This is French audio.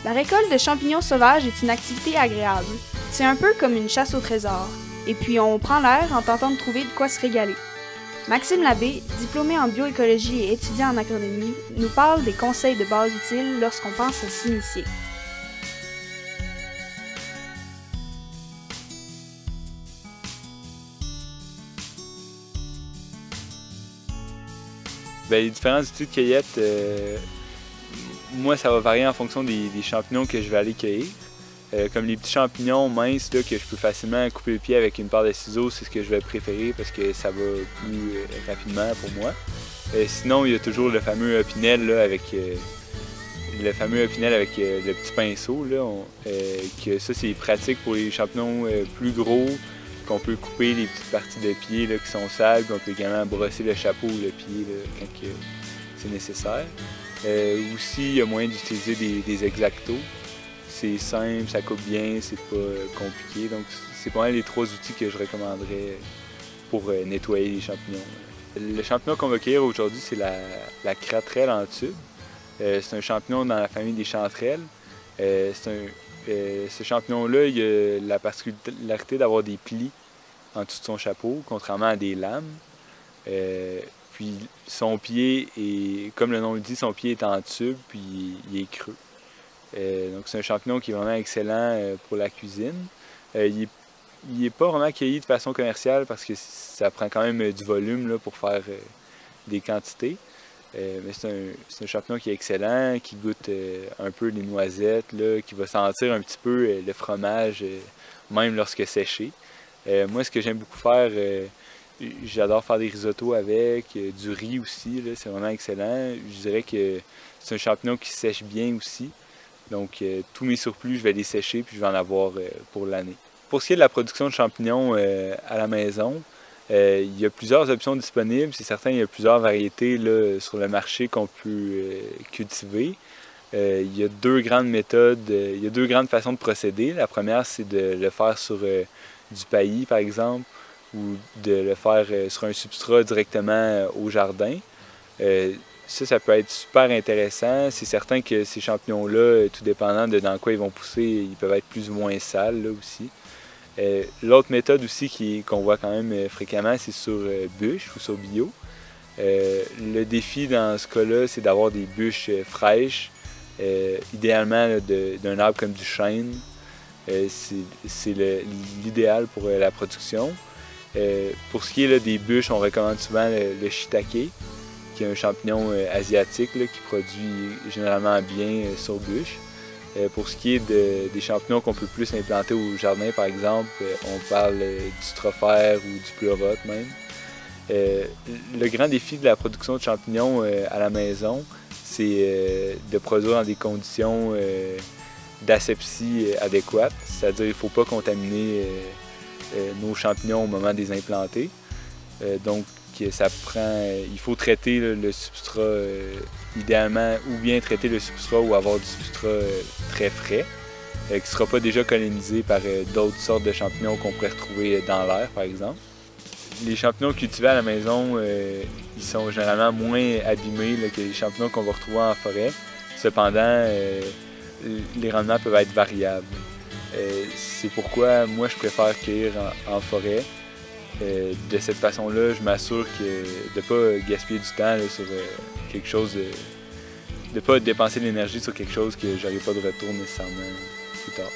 La récolte de champignons sauvages est une activité agréable. C'est un peu comme une chasse au trésor. Et puis on prend l'air en tentant de trouver de quoi se régaler. Maxime Labbé, diplômé en bioécologie et étudiant en agronomie, nous parle des conseils de base utiles lorsqu'on pense à s'initier. Les différents outils de cueillette, moi, ça va varier en fonction des champignons que je vais aller cueillir. Comme les petits champignons minces là, que je peux facilement couper le pied avec une paire de ciseaux, c'est ce que je vais préférer parce que ça va plus rapidement pour moi. Sinon, il y a toujours le fameux opinel là, avec le petit pinceau. Là, que ça, c'est pratique pour les champignons plus gros, qu'on peut couper les petites parties de pied là, qui sont sales, puis on peut également brosser le chapeau ou le pied là, quand c'est nécessaire. Aussi, il y a moyen d'utiliser des X-Acto. C'est simple, ça coupe bien, c'est pas compliqué. Donc, c'est pas mal les trois outils que je recommanderais pour nettoyer les champignons. Le champignon qu'on va cueillir aujourd'hui, c'est la craterelle en tube. C'est un champignon dans la famille des chanterelles. Ce champignon-là, il a la particularité d'avoir des plis en dessous de son chapeau, contrairement à des lames. Puis son pied est, comme le nom le dit, son pied est en tube, puis il est creux. Donc c'est un champignon qui est vraiment excellent pour la cuisine. Il n'est pas vraiment cueilli de façon commerciale parce que ça prend quand même du volume là, pour faire des quantités. Mais c'est un champignon qui est excellent, qui goûte un peu les noisettes, là, qui va sentir un petit peu le fromage, même lorsque séché. Moi, ce que j'aime beaucoup faire, j'adore faire des risottos avec, du riz aussi, c'est vraiment excellent. Je dirais que c'est un champignon qui sèche bien aussi. Donc, tous mes surplus, je vais les sécher puis je vais en avoir pour l'année. Pour ce qui est de la production de champignons à la maison, il y a plusieurs options disponibles. C'est certain, il y a plusieurs variétés là, sur le marché qu'on peut cultiver. Il y a deux grandes méthodes, il y a deux grandes façons de procéder. La première, c'est de le faire sur du paillis, par exemple, ou de le faire sur un substrat directement au jardin. Ça peut être super intéressant. C'est certain que ces champignons-là, tout dépendant de dans quoi ils vont pousser, ils peuvent être plus ou moins sales là, aussi. L'autre méthode aussi qu'on voit quand même fréquemment, c'est sur bûche ou sur bio. Le défi dans ce cas-là, c'est d'avoir des bûches fraîches, idéalement d'un arbre comme du chêne. C'est l'idéal pour la production. Pour ce qui est là, des bûches, on recommande souvent le shiitake, qui est un champignon asiatique là, qui produit généralement bien sur bûche. Pour ce qui est des champignons qu'on peut plus implanter au jardin, par exemple, on parle du strophaire ou du pleurote même. Le grand défi de la production de champignons à la maison, c'est de produire dans des conditions d'asepsie adéquates, c'est-à-dire qu'il ne faut pas contaminer nos champignons au moment de les implanter. Donc, il faut traiter le substrat, idéalement, ou bien traiter le substrat ou avoir du substrat très frais, qui ne sera pas déjà colonisé par d'autres sortes de champignons qu'on pourrait retrouver dans l'air, par exemple. Les champignons cultivés à la maison, ils sont généralement moins abîmés là, que les champignons qu'on va retrouver en forêt. Cependant, les rendements peuvent être variables. C'est pourquoi moi je préfère cueillir en forêt. De cette façon-là, je m'assure de ne pas gaspiller du temps là, sur quelque chose, de ne pas dépenser de l'énergie sur quelque chose que j'aurai pas de retour nécessairement plus tard.